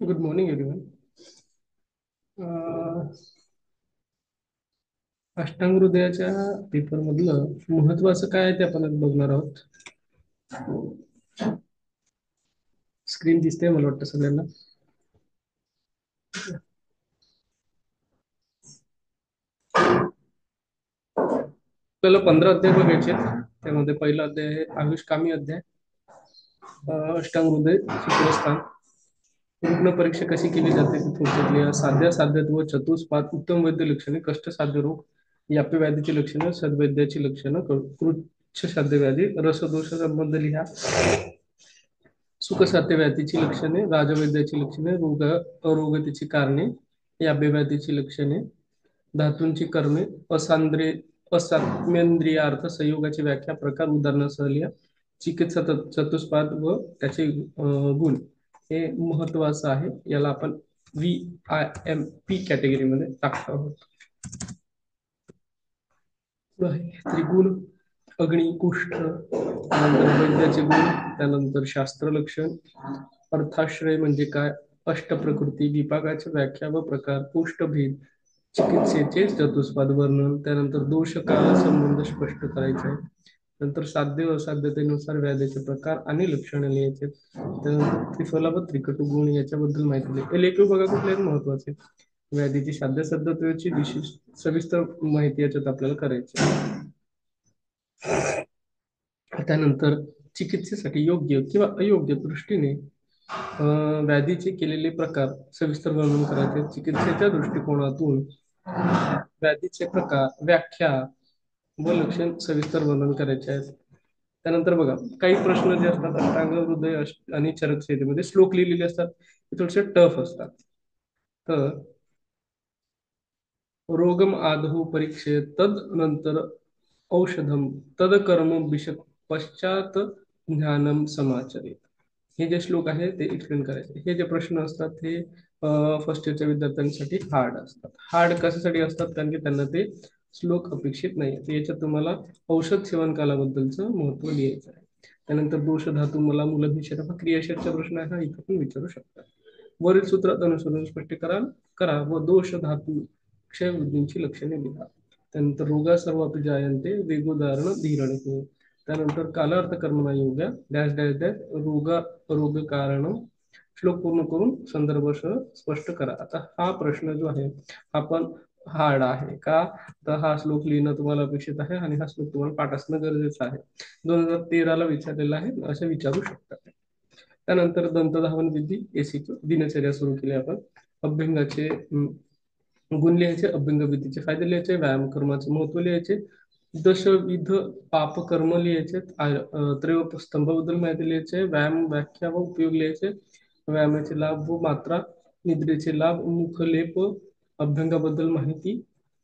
Good morning everyone. अष्टांग हृदयाच्या paper मधलं महत्वाचं काय आहे ते आपण आज बघणार आहोत. स्क्रीन दिसते मला वाटतं सगळ्यांना. आपल्याला 15 अध्याय बघायचे आहेत. त्यामध्ये पहिला अध्याय आहे आयुष्कामी अध्याय. अष्टांग हृदय सूत्रस्थान. रुग्ण परीक्षा कशी केली जाते ते थोडक्यात साध्य साध्यत्व चतुष्पाद उत्तम वैद्य लक्षणे कष्ट साध्य रोग याप्य व्याधीची लक्षणं सद्वैद्याची लक्षणं कृच्छ साध्य व्याधी रसदोष संबंध लिहा. सुखसाध्य व्याधीची लक्षणे राजवैद्याची लक्षणे अरोगतेची कारणे या व्याधीची लक्षणे धातूंची कर्मे असात्मेंद्रियार्थ संयोगाची व्याख्या प्रकार उदाहरणासह लिहा. चिकित्सा चतुष्पाद व त्याचे गुण हे महत्वाचं आहे. याला आपण VIMP कॅटेगरीमध्ये टाकतो आहोत. त्रिगुण अग्नी कुष्ठ त्यानंतर वैद्याचे गुण त्यानंतर शास्त्र लक्षण अर्थाश्रय म्हणजे काय अष्टप्रकृती विपाकाची व्याख्या व प्रकार पुष्टभेद चिकित्सेचे चतुष्पाद वर्णन त्यानंतर दोष काल संबंध स्पष्ट करायचे आहे. नंतर साध्य असाध्यतेनुसार व्याधीचे प्रकार आणि लक्षणे लिहायचे. त्यानंतर त्रिफला व त्रिकटु गुण याच्याबद्दल माहिती लिहायची. हे लेखक बघा कुठले महत्वाचे व्याधीची साध्य साध्यतेची विशिष्ट सविस्तर माहिती याच्यात आपल्याला करायची. त्यानंतर चिकित्सेसाठी योग्य किंवा अयोग्य दृष्टीने व्याधीचे केलेले प्रकार सविस्तर वर्णन करायचे. चिकित्सेच्या दृष्टिकोनातून व्याधीचे प्रकार व्याख्या व लक्षण सविस्तर वर्णन करायचे आहेत. त्यानंतर बघा काही प्रश्न जे असतात अष्टांग हृदय आणि चरक संहितेमध्ये श्लोक लिहिलेले असतात ते थोडेसे टफ असतात. तर रोगम आदहु परीक्षे तदनंतर औषधम तदकर्म पश्चात ज्ञानम समाचरित. हे जे श्लोक आहे ते एक्सप्लेन करायचे. हे जे प्रश्न असतात हे फर्स्ट इयरच्या विद्यार्थ्यांसाठी हार्ड असतात. हार्ड कशासाठी असतात कारण की त्यांना ते श्लोक अपेक्षित नाही. याच्यात तुम्हाला औषध सेवन कालाबद्दलचं महत्व लिहायचं आहे. त्यानंतर दोष धातू मला मूलनिषेध हा क्रियाशेषचा प्रश्न आहे हा इथं पण विचारू शकतात. वरील सूत्रात अनुसरून स्पष्टीकरण करा व दोष धातू क्षयवृद्धींची लक्षणे लिहा. त्यानंतर रोगा सर्व जायन्ते वेगोदाहरण धीरण हे. त्यानंतर कालार्थ कर्मणा योग्य डॅश डॅश डॅश रोग कारण श्लोक पूर्ण करून संदर्भ स्पष्ट करा. आता हा प्रश्न जो आहे हा पण हार्ड आहे का तर हा श्लोक लिहिणं तुम्हाला अपेक्षित आहे आणि हा श्लोक तुम्हाला पाठ असणं गरजेचं आहे. 2013 विचारलेला आहे असे विचारू शकतात. त्यानंतर दंतधावन विधी एसीची दिनचर्या सुरू केली आपण. अभ्यंगाचे गुण लिहायचे अभ्यंग विधीचे फायदे लिहायचे व्यायाम कर्माचे महत्व लिहायचे दशविध पाप कर्म लिहायचे त्रय स्तंभाबद्दल माहिती लिहायचे व्यायाम व्याख्या व उपयोग लिहायचे व्यायामाचे लाभ व मात्रा निद्रेचे लाभ मुखलेप अभ्यंगाबद्दल माहिती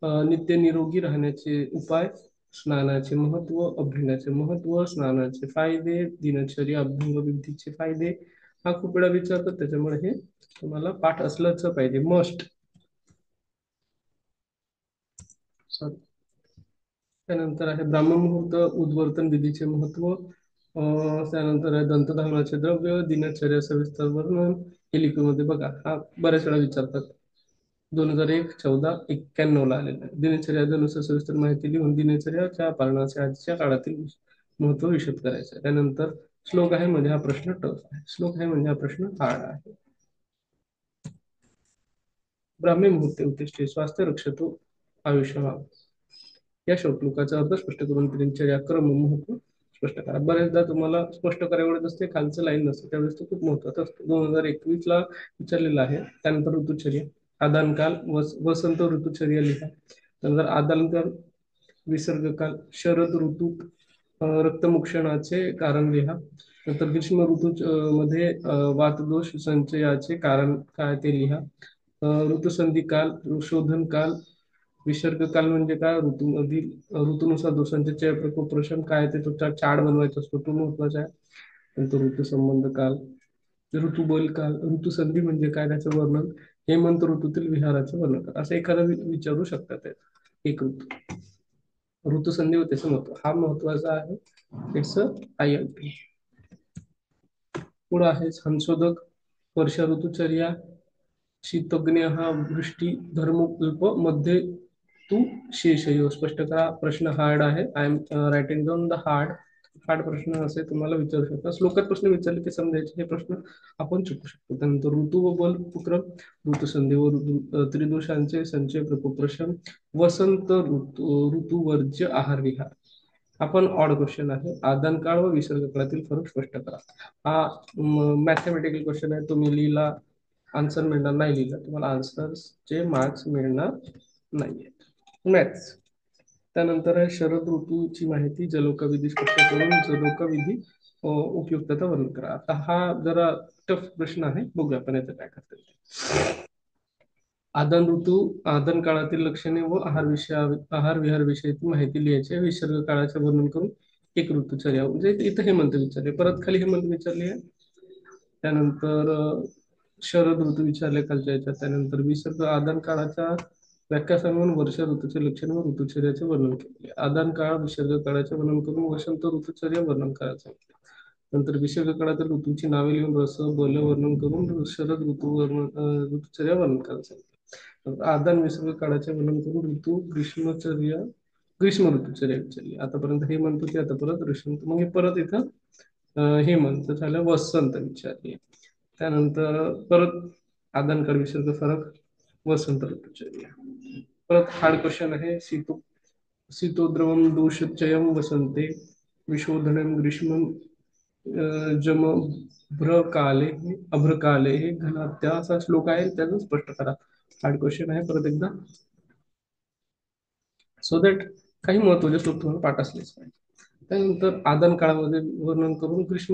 नित्य निरोगी राहण्याचे उपाय स्नानाचे महत्व अभ्यंगाचे महत्व स्नानाचे फायदे दिनचर्या अभ्यंग विधीचे फायदे हा खूप वेळा विचारतात. त्याच्यामुळे हे तुम्हाला पाठ असलंच पाहिजे मस्ट. त्यानंतर आहे ब्राह्ममुहूर्त उद्वर्तन विधीचे महत्व. त्यानंतर आहे दंतधावनाचे द्रव्य दिनचर्या सविस्तर वर्णन हे लिपिमध्ये बघा हा बऱ्याच वेळा विचारतात. 2001 1491 ला आलेला आहे. दिनचर्यानुसार सविस्तर माहिती लिहून दिनचर्याच्या पालनाच्या आजच्या काळातील महत्व विशद करायचं. त्यानंतर श्लोक आहे म्हणजे हा प्रश्न टफ आहे. श्लोक आहे म्हणजे हा प्रश्न हार्ड आहे. ब्राह्मी मुहूर्ते उद्दिष्टे स्वास्थ्य रक्षतो आयुष्य या श्लोकाचा अर्थ स्पष्ट करून दिनचर्या क्रम महत्व स्पष्ट करा. बरेचदा तुम्हाला स्पष्ट करायला असते खालचं लाईन नसते त्यावेळेस तो खूप महत्वाचा असतो. 2021 ला विचारलेला आहे. त्यानंतर ऋतुचर्या आदानकाल वसंत ऋतुचर्या लिहा. त्यानंतर आदानकाल विसर्गकाल शरद ऋतूत रक्तमुक्षणाचे कारण लिहा. नंतर ग्रीष्म ऋतू मध्ये वातदोष संचयाचे कारण काय ते लिहा. ऋतुसंधी काल शोधन काल विसर्ग काल म्हणजे काय ऋतूमधील ऋतूनुसार दोषांचे चय प्रकोप प्रश्न काय ते तो चार्ट बनवायचा असतो तो महत्वाचा आहे. नंतर ऋतुसंबंध काल ऋतुबल काल ऋतुसंधी म्हणजे काय त्याचं वर्णन हेमंत ऋतूतील विहाराचं वर्णन असं एखादं विचारू शकतात. एक ऋतुसंधी व त्याचं महत्व हा महत्वाचा आहे. It's ILP. पुढे आहे संशोधक वर्षा ऋतुचर्या, शीतज्ञ हा वृष्टी धर्मकल्प मध्ये तू शेषयो. स्पष्ट करा. प्रश्न हार्ड आहे. I am writing down the hard. Hard प्रश्न असे तुम्हाला विचारू शकता. श्लोकात प्रश्न विचारले की समजायचे हे प्रश्न आपण शिकू शकतो. त्यानंतर ऋतू व बल उपक्रम, ऋतुसंधी व त्रिदोषांचे संचय प्रकोप्रशन, वसंत ऋतुवर्ज्य आहार विहार. आपण ऑड क्वेश्चन आहे. आदान काळ व विसर्ग काळातील फरक स्पष्ट करा. हा मॅथमॅटिकल क्वेश्चन आहे. तुम्ही लिहिला, आन्सर मिळणार नाही. लिहिला तुम्हाला आन्सरचे मार्क्स मिळणार नाहीये. मॅथ्स. त्यानंतर आहे शरद ऋतूची माहिती, जलोका विधी स्पष्ट करून जलोका विधी उपयुक्तता वर्णन करा. आता हा जरा टफ प्रश्न आहे. बघूया आपण याचं काय करता येईल. आदान ऋतू, आदान काळातील लक्षणे व आहार विहार विषयी माहिती लिहायची आहे. विसर्ग काळाचे वर्णन करून एक ऋतुचर्या, म्हणजे इथं हेमंत विचारले, परत खाली हेमंत विचारले आहे. त्यानंतर शरद ऋतू विचारले खालच्या याच्यात. त्यानंतर विसर्ग आदान काळाच्या व्याख्या सांगून वर्ष ऋतूचे लक्षण व ऋतुचर्याचे वर्णन केले. आदान काळ विसर्ग काळाचे वर्णन करून वसंत ऋतुचर्या वर्णन करायचं. नंतर विसर्ग काळातील ऋतूची नावे लिहून रस बल वर्णन करून शरद ऋतुचर्या वर्णन करायचं. आदान विसर्ग काळाचे वर्णन करून ऋतू ग्रीष्म ऋतुचर्या विचारली. आतापर्यंत हे म्हणत होते, आता परत ग्रीष्म. मग हे परत इथं हे म्हणत झालं वसंत विचारली. त्यानंतर परत आदान काळ विसर्ग फरक, वसंत ऋतुचर्या. परत हार्ड क्वेश्चन आहे. शीतोद्रवम दोषचयम वसंते, विशोधनम ग्रीष्म जम भ्रकाले अभ्रकाले हे घनात्या असा श्लोक आहे. त्याचं स्पष्ट करा. हार्ड क्वेश्चन आहे परत एकदा, सो दॅट काही महत्वाचे श्लोक तुम्हाला पाठ असलेच पाहिजे. त्यानंतर आदान काळामध्ये वर्णन करून ग्रीष्म